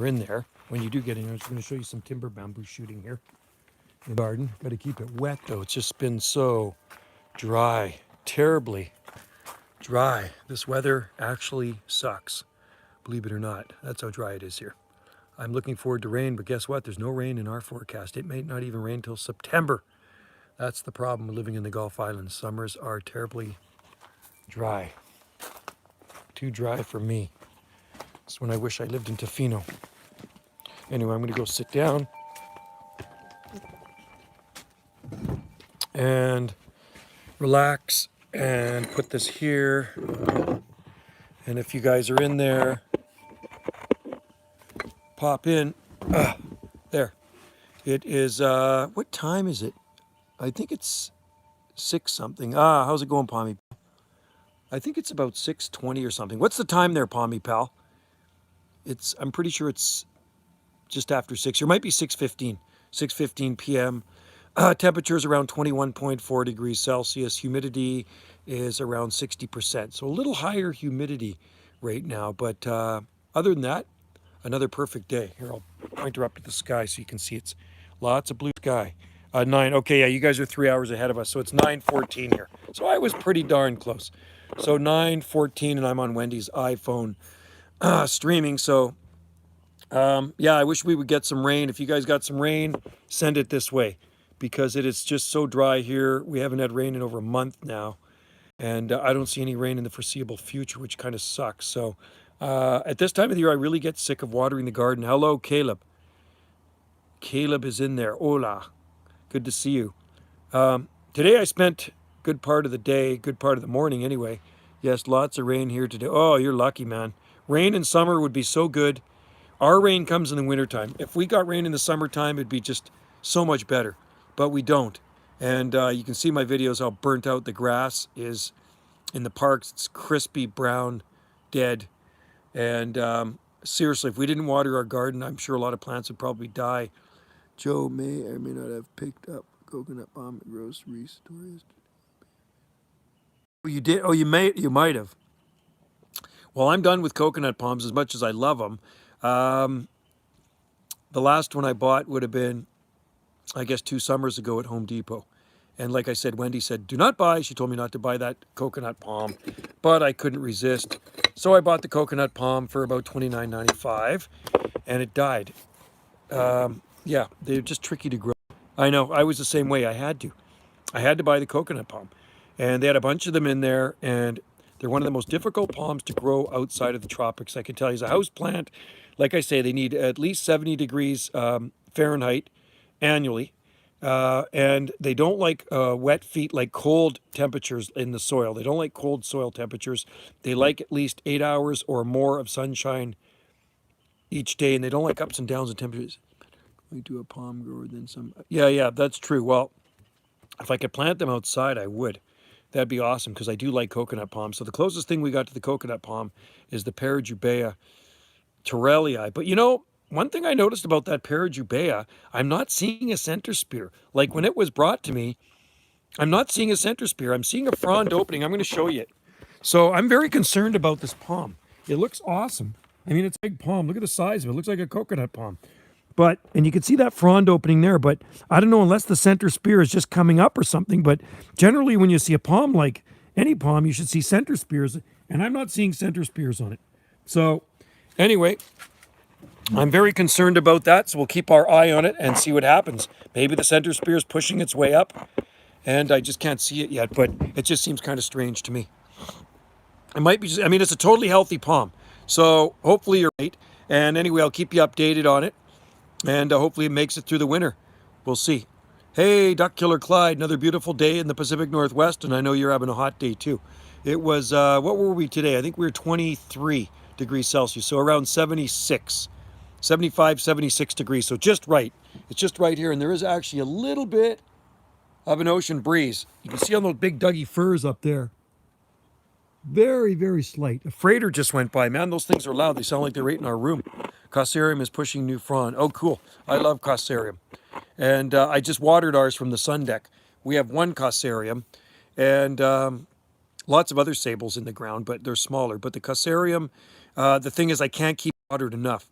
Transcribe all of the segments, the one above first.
in there. When you do get in, I'm just going to show you some timber bamboo shooting here in the garden. Got to keep it wet though. It's just been so dry, terribly dry. This weather actually sucks, believe it or not. That's how dry it is here. I'm looking forward to rain, but guess what? There's no rain in our forecast. It may not even rain till September. That's the problem with living in the Gulf Islands. Summers are terribly dry. Too dry for me. It's when I wish I lived in Tofino. Anyway, I'm going to go sit down and relax and put this here. And if you guys are in there, pop in. There. It is, what time is it? I think it's 6 something. How's it going, Palmy? I think it's about 6:20 or something. What's the time there, Palmy pal? I'm pretty sure it's just after 6. It might be 6:15 p.m. Temperature is around 21.4 degrees Celsius. Humidity is around 60%. So a little higher humidity right now. But other than that, another perfect day. Here, I'll point her up to the sky so you can see it's lots of blue sky. 9. Okay, yeah, you guys are 3 hours ahead of us. So it's 9:14 here. So I was pretty darn close. So 9:14 and I'm on Wendy's iPhone streaming. So yeah, I wish we would get some rain. If you guys got some rain, send it this way because it is just so dry here. We haven't had rain in over a month now. And I don't see any rain in the foreseeable future, which kind of sucks. So at this time of the year, I really get sick of watering the garden. Hello, Caleb. Caleb is in there. Hola. Good to see you. Today I spent good part of the day, good part of the morning anyway. Yes, lots of rain here today. Oh, you're lucky, man. Rain in summer would be so good. Our rain comes in the wintertime. If we got rain in the summertime, it'd be just so much better. But we don't. And you can see my videos how burnt out the grass is in the parks. It's crispy, brown, dead. And seriously, if we didn't water our garden, I'm sure a lot of plants would probably die. Joe may or may not have picked up coconut palm at grocery stores. Oh, you did? Oh, you might have. Well, I'm done with coconut palms as much as I love them. The last one I bought would have been, I guess, 2 summers ago at Home Depot. And like I said, Wendy said, do not buy. She told me not to buy that coconut palm, but I couldn't resist. So I bought the coconut palm for about $29.95 and it died. Yeah, they're just tricky to grow. I know, I was the same way. I had to buy the coconut palm. And they had a bunch of them in there, and they're one of the most difficult palms to grow outside of the tropics. I can tell you, as a house plant, like I say, they need at least 70 degrees Fahrenheit annually. And they don't like wet feet, like cold temperatures in the soil. They don't like cold soil temperatures. They like at least 8 hours or more of sunshine each day, and they don't like ups and downs in temperatures. We do a palm grower, then some. Yeah, that's true. Well, if I could plant them outside, I would. That'd be awesome because I do like coconut palms. So the closest thing we got to the coconut palm is the Parajubea Torellii. But you know, one thing I noticed about that Parajubea, I'm not seeing a center spear. Like when it was brought to me, I'm not seeing a center spear. I'm seeing a frond opening. I'm going to show you it. So I'm very concerned about this palm. It looks awesome. I mean, it's a big palm. Look at the size of it. It looks like a coconut palm. But, and you can see that frond opening there, but I don't know, unless the center spear is just coming up or something, but generally when you see a palm, like any palm, you should see center spears, and I'm not seeing center spears on it. So anyway, I'm very concerned about that, so we'll keep our eye on it and see what happens. Maybe the center spear is pushing its way up, and I just can't see it yet, but it just seems kind of strange to me. It might be just, I mean, it's a totally healthy palm, so hopefully you're right. And anyway, I'll keep you updated on it. And hopefully it makes it through the winter. We'll see. Hey, Duck Killer Clyde, another beautiful day in the Pacific Northwest, and I know you're having a hot day too. It was, what were we today? I think we were 23 degrees Celsius, so around 76, 75, 76 degrees, so just right. It's just right here, and there is actually a little bit of an ocean breeze. You can see on those big Dougie firs up there. Very, very slight. A freighter just went by. Man, those things are loud. They sound like they're right in our room. Cassarium is pushing new frond. Oh, cool. I love Cassarium. And I just watered ours from the sun deck. We have one Cassarium and lots of other sables in the ground, but they're smaller. But the Cassarium, the thing is I can't keep watered enough.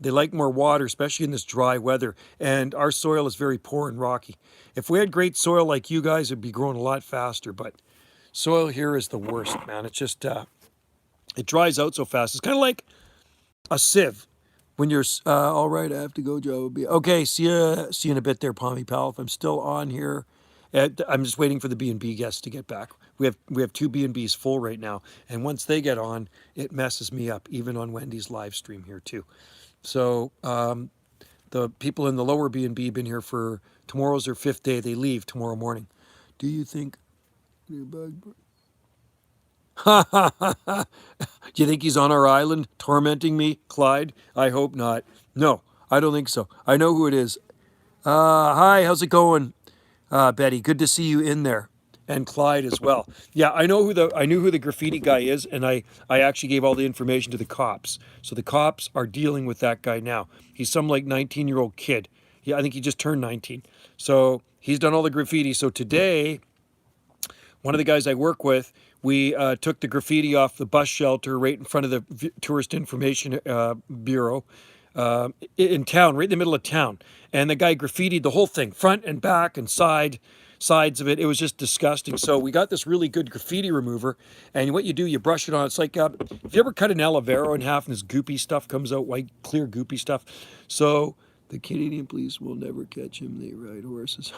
They like more water, especially in this dry weather. And our soil is very poor and rocky. If we had great soil like you guys, it'd be growing a lot faster. But soil here is the worst, man. It's just, it dries out so fast. It's kind of like a sieve. When you're, all right, I have to go, Joe. Okay, see you in a bit there, Palmy Pal. If I'm still on here, I'm just waiting for the B&B guests to get back. We have two B&Bs full right now. And once they get on, it messes me up, even on Wendy's live stream here too. So the people in the lower B&B been here for, tomorrow's their 5th day. They leave tomorrow morning. Do you think... Do you think he's on our island tormenting me, Clyde? I hope not. No, I don't think so. I know who it is. Hi, how's it going, Betty? Good to see you in there. And Clyde as well. Yeah, I knew who the graffiti guy is, and I actually gave all the information to the cops. So the cops are dealing with that guy now. He's some like 19-year-old kid. Yeah, I think he just turned 19. So he's done all the graffiti. So today, one of the guys I work with, we took the graffiti off the bus shelter right in front of the Tourist Information Bureau in town, right in the middle of town. And the guy graffitied the whole thing, front and back and sides of it. It was just disgusting. So we got this really good graffiti remover. And what you do, you brush it on. It's like, if you ever cut an aloe vera in half and this goopy stuff comes out, white, clear, goopy stuff. So the Canadian police will never catch him. They ride horses.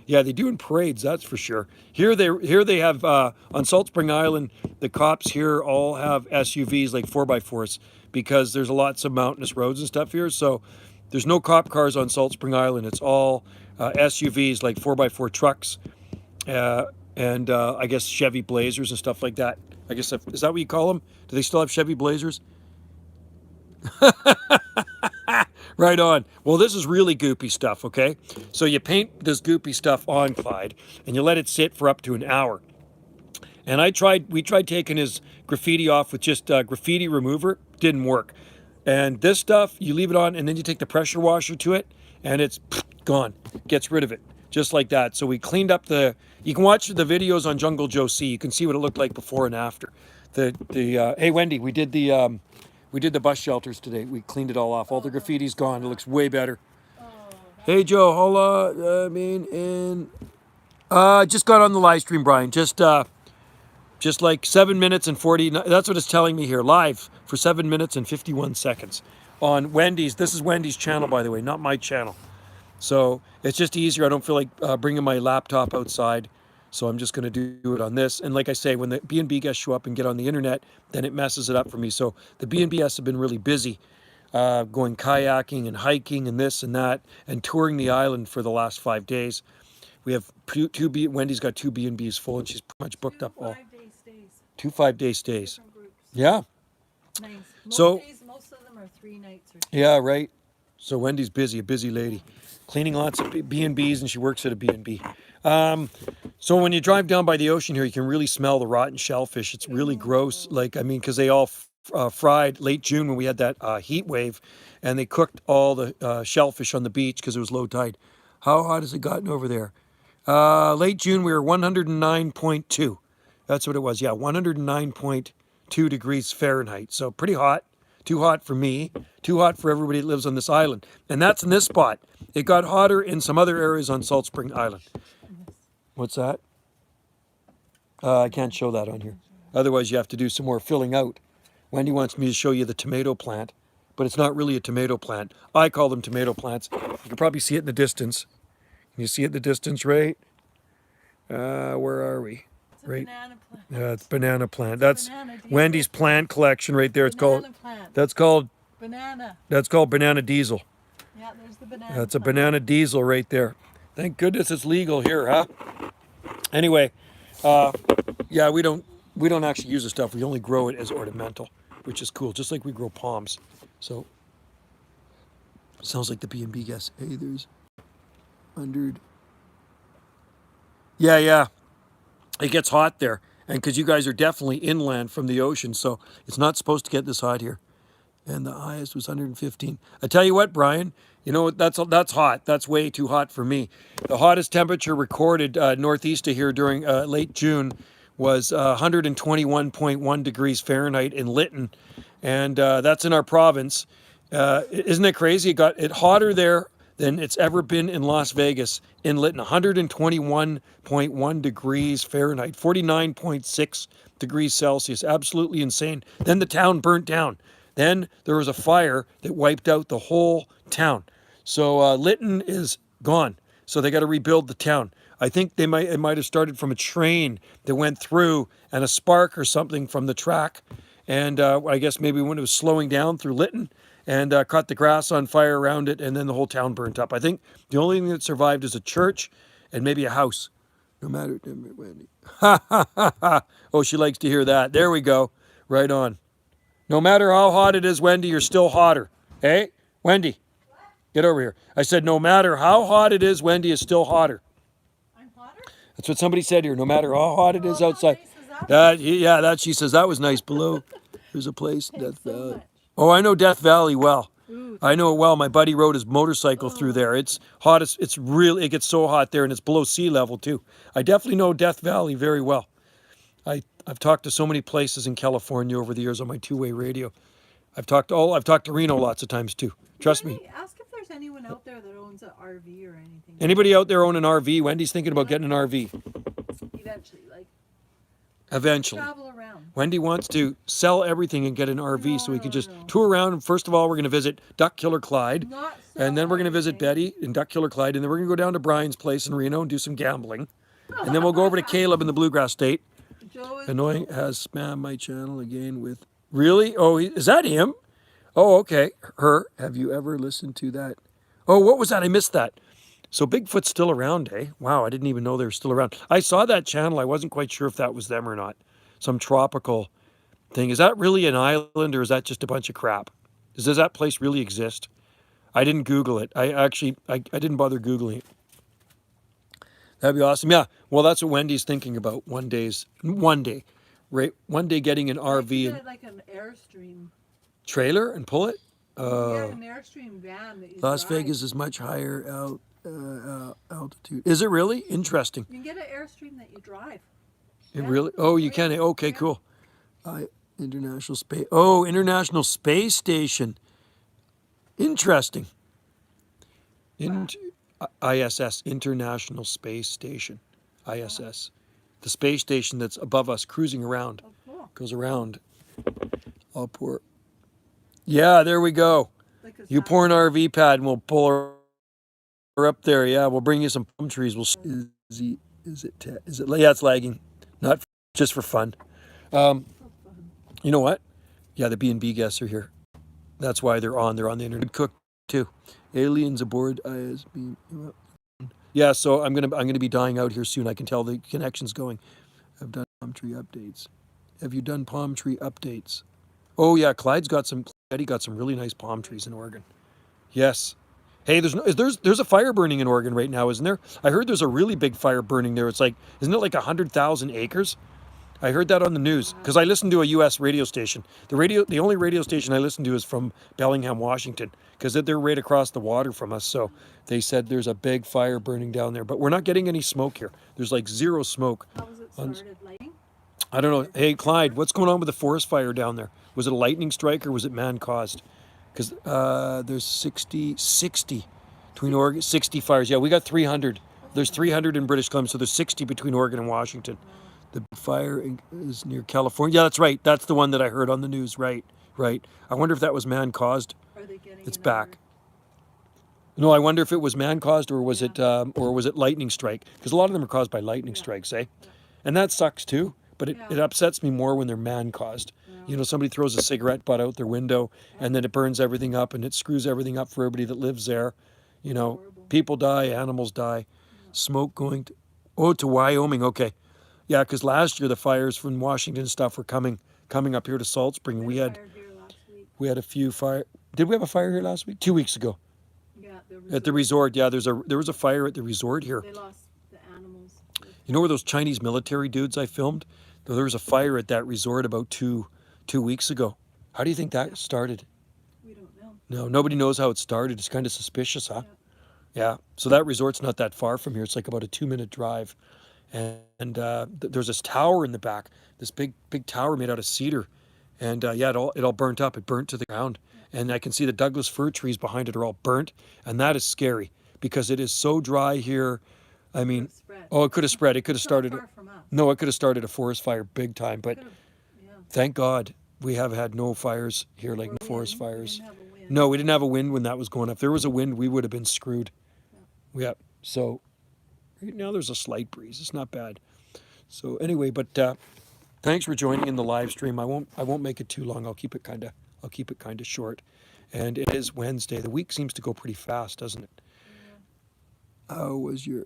Yeah, they do in parades, that's for sure. Here they have, on Salt Spring Island, the cops here all have SUVs, like 4x4s, because there's lots of mountainous roads and stuff here. So there's no cop cars on Salt Spring Island. It's all SUVs, like 4x4 trucks, and I guess Chevy Blazers and stuff like that. I guess, is that what you call them? Do they still have Chevy Blazers? Right on. Well, this is really goopy stuff, okay? So you paint this goopy stuff on, Clyde, and you let it sit for up to an hour. And we tried taking his graffiti off with just graffiti remover. Didn't work. And this stuff, you leave it on, and then you take the pressure washer to it, and it's gone. Gets rid of it, just like that. So we cleaned up you can watch the videos on Jungle Joe C. You can see what it looked like before and after. Hey, Wendy, we did the bus shelters today. We cleaned it all off. All the graffiti's gone. It looks way better. Hey, Joe. Hola. Just got on the live stream, Brian. Just like 7 minutes and 40. That's what it's telling me here. Live for 7 minutes and 51 seconds on Wendy's. This is Wendy's channel, by the way, not my channel. So it's just easier. I don't feel like bringing my laptop outside. So I'm just going to do it on this. And like I say, when the B&B guests show up and get on the internet, then it messes it up for me. So the B&B guests have been really busy going kayaking and hiking and this and that and touring the island for the last 5 days. We have Wendy's got 2 B&Bs full, and she's pretty much booked up all. 5-day stays. 2 5-day stays. Yeah. Nice. Most of them are 3 nights or 2. Yeah, right. So Wendy's busy, a busy lady, cleaning lots of B&Bs, and she works at a B&B. So when you drive down by the ocean here, you can really smell the rotten shellfish. It's really gross. Because they all fried late June when we had that heat wave, and they cooked all the shellfish on the beach because it was low tide. How hot has it gotten over there? Late June, we were 109.2. That's what it was. Yeah, 109.2 degrees Fahrenheit. So pretty hot. Too hot for me. Too hot for everybody that lives on this island. And that's in this spot. It got hotter in some other areas on Salt Spring Island. What's that? I can't show that on here. Otherwise, you have to do some more filling out. Wendy wants me to show you the tomato plant, but it's not really a tomato plant. I call them tomato plants. You can probably see it in the distance. Can you see it in the distance, right? Where are we? It's a banana plant. Yeah, it's banana plant. That's banana Wendy's plant collection right there. It's banana called. Plant. That's called. Banana. That's called banana diesel. Yeah, there's the banana. That's a banana diesel right there. Thank goodness it's legal here, huh? Anyway, yeah, we don't actually use the stuff. We only grow it as ornamental, which is cool. Just like we grow palms. So sounds like the B&B guest. Hey, there's 100. Yeah. It gets hot there, and because you guys are definitely inland from the ocean, so it's not supposed to get this hot here. And the highest was 115. I tell you what, Brian, you know what? That's hot. That's way too hot for me. The hottest temperature recorded northeast of here during late June was 121.1 degrees Fahrenheit in Lytton, and that's in our province. Isn't it crazy? It got it hotter there than it's ever been in Las Vegas in Lytton. 121.1 degrees Fahrenheit, 49.6 degrees Celsius. Absolutely insane. Then the town burnt down. Then there was a fire that wiped out the whole town. So Lytton is gone. So they got to rebuild the town. I think it might have started from a train that went through and a spark or something from the track. And I guess maybe when it was slowing down through Lytton and caught the grass on fire around it, and then the whole town burnt up. I think the only thing that survived is a church and maybe a house. No matter, Wendy. Ha ha ha ha. Oh, she likes to hear that. There we go. Right on. No matter how hot it is, Wendy, you're still hotter. Hey, Wendy, get over here. I said, no matter how hot it is, Wendy is still hotter. I'm hotter? That's what somebody said here. No matter how hot it is Oh, how outside. nice is that? That she says that was nice. Below, there's a place, Death so Valley. much. Oh, I know Death Valley well. Ooh. I know it well. My buddy rode his motorcycle through there. It's hot. It's really, it gets so hot there, and it's below sea level too. I definitely know Death Valley very well. I've talked to so many places in California over the years on my two-way radio. I've talked to Reno lots of times too. Trust me. Ask if there's anyone out there that owns an RV or anything. Anybody out there own an RV? Wendy's thinking about getting an RV. Eventually, like Eventually. travel around. Wendy wants to sell everything and get an RV so we can just No. tour around. First of all, we're going to visit Duck Killer Clyde. Not And then we're going to visit everything. Betty and Duck Killer Clyde. And then we're going to go down to Brian's place in Reno and do some gambling. And then we'll go over to Caleb in the Bluegrass State. Joe is Annoying has spammed my channel again with... Really? Oh, is that him? Oh, okay. Her. Have you ever listened to that? Oh, what was that? I missed that. So Bigfoot's still around, eh? Wow, I didn't even know they were still around. I saw that channel. I wasn't quite sure if that was them or not. Some tropical thing. Is that really an island or is that just a bunch of crap? Does that place really exist? I didn't Google it. I didn't bother Googling it. That'd be awesome. Yeah. Well, that's what Wendy's thinking about. One day, getting an RV and get like an Airstream. trailer and pull it. Yeah, an Airstream van that you Las drive. Vegas is much higher altitude. Is it really? Interesting. You can get an Airstream that you drive. It Yeah. really? Oh, you can. Okay, Yeah. cool. International Space. Oh, International Space Station. Interesting. ISS, International Space Station. ISS. The space station that's above us, cruising around. Oh, cool. Goes around. I'll pour. Yeah, there we go. Like a You pour an RV pad and we'll pull her up there. Yeah, we'll bring you some palm trees. Is it? Yeah, it's lagging. Not just for fun. You know what? Yeah, the B&B guests are here. That's why they're on. They're on the internet. Cook too. Aliens aboard ISB. Yeah, so I'm gonna be dying out here soon. I can tell the connection's going. I've done palm tree updates. Have you done palm tree updates? Oh yeah, Clyde's got some. Eddie got some really nice palm trees in Oregon. Yes. Hey, there's a fire burning in Oregon right now, isn't there? I heard there's a really big fire burning there. It's like, isn't it like 100,000 acres? I heard that on the news because I listened to a U.S. radio station. The only radio station I listen to is from Bellingham, Washington, because they're right across the water from us. So they said there's a big fire burning down there, but we're not getting any smoke here. There's like zero smoke. How was it started? Lighting? I don't know. Hey, Clyde, what's going on with the forest fire down there? Was it a lightning strike or was it man-caused? Because there's 60 between Oregon, 60 fires. Yeah, we got 300. There's 300 in British Columbia, so there's 60 between Oregon and Washington. The fire is near California. Yeah, that's right. That's the one that I heard on the news. Right. I wonder if that was man-caused. Are they getting It's another- back. No, I wonder if it was man-caused or was it lightning strike? Because a lot of them are caused by lightning strikes, eh? And that sucks too. But it upsets me more when they're man-caused. You know, somebody throws a cigarette butt out their window and then it burns everything up and it screws everything up for everybody that lives there. You know, people die, animals die. Smoke going to Wyoming. Okay. Yeah, because last year the fires from Washington and stuff were coming up here to Salt Spring. And we had Fire here last week. a few fire. Did we have a fire here last week? 2 weeks ago. Yeah, At the resort. Yeah, there was a fire at the resort here. they lost the animals. You know where those Chinese military dudes I filmed? There was a fire at that resort about two weeks ago. How do you think that started? We don't know. No, nobody knows how it started. It's kind of suspicious, huh? Yeah. So that resort's not that far from here. It's like about a 2-minute drive. And there's this tower in the back, this big tower made out of cedar. And yeah, it all burnt up. It burnt to the ground. And I can see the Douglas fir trees behind it are all burnt. And that is scary because it is so dry here. I mean, Spread. oh, it could have spread. It could have It's not started. far from us. No, it could have started a forest fire big time. But Could've- yeah. thank God we have had no fires here, like Or no forest wind. fires. We didn't have a wind. No, we didn't have a wind when that was going up. If there was a wind, we would have been screwed. Yeah. So right now there's a slight breeze. It's not bad. So anyway, but thanks for joining in the live stream. I won't make it too long. I'll keep it kind of short. And it is Wednesday. The week seems to go pretty fast, doesn't it? Yeah. How was your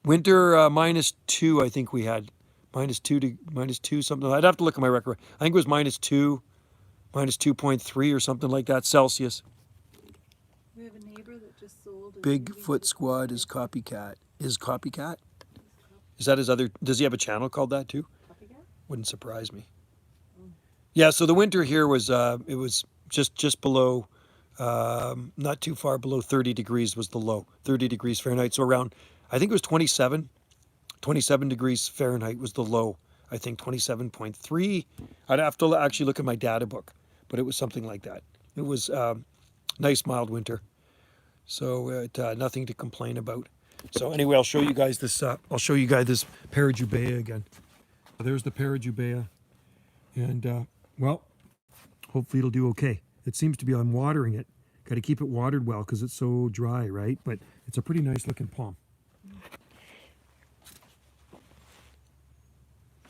winter? -2, I think we had. -2 something. I'd have to look at my record. I think it was -2, -2.3 or something like that Celsius. We have a neighbor that just sold. his moving Bigfoot to Squad is Pacfic. copycat. Is copycat? Is that his other? Does he have a channel called that too? Copycat? Wouldn't surprise me. Yeah. So the winter here was it was just below, not too far below 30 degrees was the low. 30 degrees Fahrenheit. So around, I think it was 27 degrees Fahrenheit was the low. I think 27.3. I'd have to actually look at my data book, but it was something like that. It was nice mild winter. So nothing to complain about. So anyway, I'll show you guys this. I'll show you guys this Parajubea again. There's the Parajubea, and well, hopefully it'll do okay. It seems to be. I'm watering it. Got to keep it watered well because it's so dry, right? But it's a pretty nice looking palm.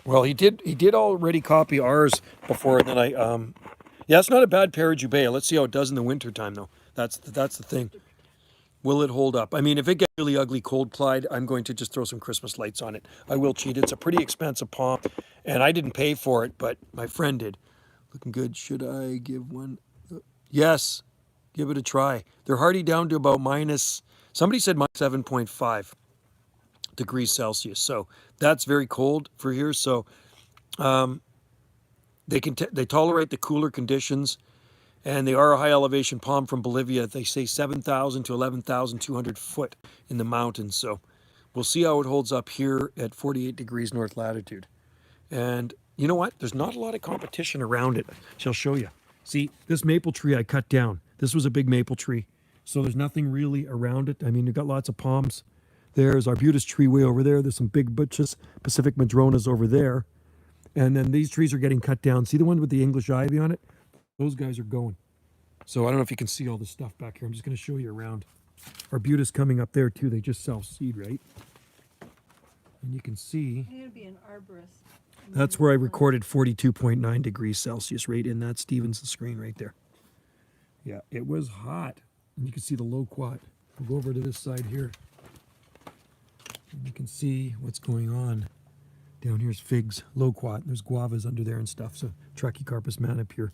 Well, he did already copy ours before, and then yeah, it's not a bad Parajubea. Let's see how it does in the winter time, though. That's the thing. Will it hold up? I mean, if it gets really ugly cold, Clyde, I'm going to just throw some Christmas lights on it. I will cheat. It's a pretty expensive palm, and I didn't pay for it, but my friend did. Looking good. Should I give one? Yes, give it a try. They're hardy down to about somebody said -7.5 degrees Celsius. So that's very cold for here. So they tolerate the cooler conditions. And they are a high elevation palm from Bolivia. They say 7,000 to 11,200 foot in the mountains. So we'll see how it holds up here at 48 degrees north latitude. And you know what? There's not a lot of competition around it. I'll show you. See, this maple tree I cut down. This was a big maple tree. So there's nothing really around it. I mean, you've got lots of palms. There's arbutus tree way over there. There's some big butches, Pacific madronas over there. And then these trees are getting cut down. See the one with the English ivy on it? Those guys are going. So I don't know if you can see all this stuff back here. I'm just going to show you around. Arbutus coming up there too. They just self-seed, right? And you can see. It'd be an arborist. That's where I recorded 42.9 degrees Celsius right in that Stevenson screen right there. Yeah, it was hot. And you can see the loquat. We'll go over to this side here. And you can see what's going on. Down here's figs, loquat. There's guavas under there and stuff. So Trachycarpus manipure.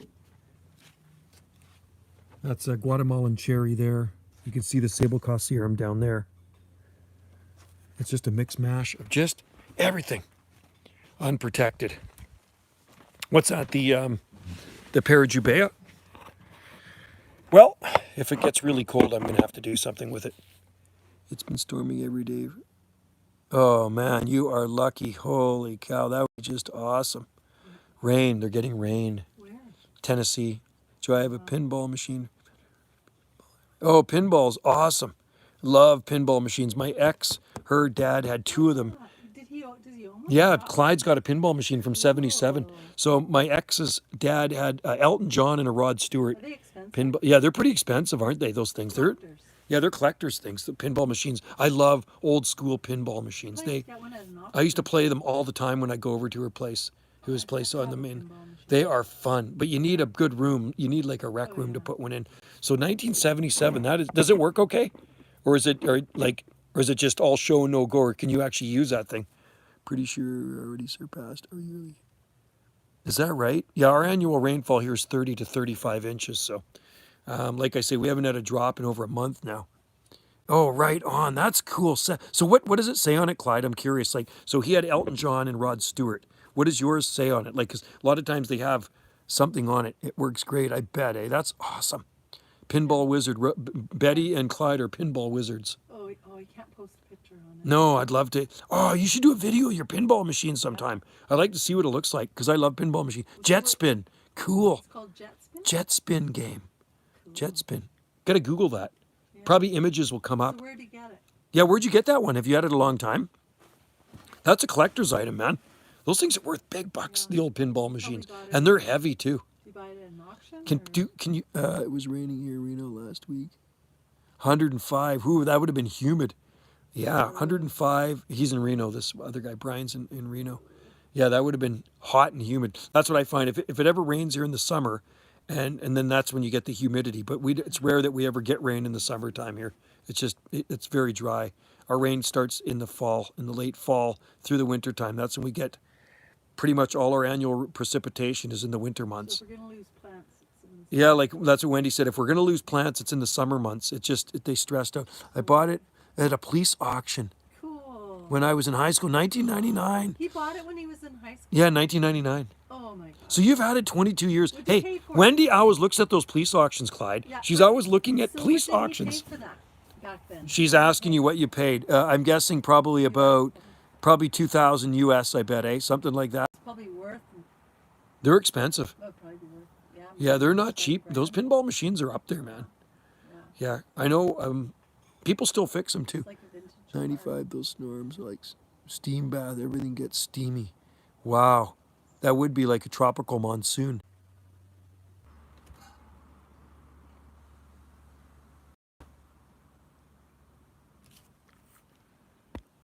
That's a Guatemalan cherry there. You can see the Sablecosserum down there. It's just a mixed mash of just everything unprotected. What's that? The Parajubea? Well, if it gets really cold, I'm going to have to do something with it. It's been storming every day. Oh man, you are lucky. Holy cow, that was just awesome. Rain, they're getting rain. Where? Tennessee. So I have a pinball machine. Oh, pinball's awesome. Love pinball machines. My ex, her dad had 2 of them. Does he own one? Yeah, Clyde's got a pinball machine from '77. So my ex's dad had Elton John and a Rod Stewart Are they expensive? pinball. Yeah, they're pretty expensive, aren't they? Those things. Collectors. They're collectors' things. The pinball machines. I love old school pinball machines. Let's get one at an I used to auction. play them all the time when I go over to her place. His place on the main. Pinball machine. They are fun, but you need a good room. You need like a rec room to put one in. So 1977. That is. Does it work okay, or is it just all show no go? Or can you actually use that thing? Pretty sure already surpassed our yearly. Is that right? Yeah, our annual rainfall here is 30 to 35 inches. So, like I say, we haven't had a drop in over a month now. Oh, right on. That's cool. So what does it say on it, Clyde? I'm curious. Like, so he had Elton John and Rod Stewart. What does yours say on it? Like, 'cause a lot of times they have something on it. It works great. I bet. That's awesome. Pinball wizard. Betty and Clyde are pinball wizards. Oh, you can't post a picture on it. No, I'd love to. Oh, you should do a video of your pinball machine sometime. I'd like to see what it looks like because I love pinball machines. Jet spin. Cool. It's called jet spin. Jet spin game. Cool. Jet spin. Got to Google that. Yeah. Probably images will come So up. where'd you get it? Yeah, where'd you get that one? Have you had it a long time? That's a collector's item, man. Those things are worth big bucks, Yeah. the old pinball Probably machines. got it. And they're heavy too. Did you buy it at an auction? Can you it was raining here in Reno last week. 105. Ooh, that would have been humid. Yeah, 105. He's in Reno. This other guy, Brian's in Reno. Yeah, that would have been hot and humid. That's what I find. If it ever rains here in the summer, and then that's when you get the humidity. But it's rare that we ever get rain in the summertime here. It's just it's very dry. Our rain starts in the fall, in the late fall through the winter time. That's when we get pretty much all our annual precipitation is in the winter months. So if we're gonna lose plants, it's in the Yeah, like that's what Wendy said. If we're going to lose plants, it's in the summer months. They stressed out. I bought it at a police auction Cool. when I was in high school, 1999. He bought it when he was in high school. Yeah, 1999. Oh my god. So you've had it 22 years. What'd you Hey, pay for it? Wendy always looks at those police auctions, Clyde. Yeah, She's but- always looking at So police what did he auctions. pay for that back then? She's asking you what you paid. I'm guessing probably 2,000 US, I bet, eh? Something like that. It's probably worth. They're expensive. Oh, probably worth. Yeah. Yeah, they're not cheap. $10,000. Those pinball machines are up there, man. Yeah. Yeah, I know. People still fix them too. It's like a vintage car. 95, those storms, like steam bath, everything gets steamy. Wow. That would be like a tropical monsoon.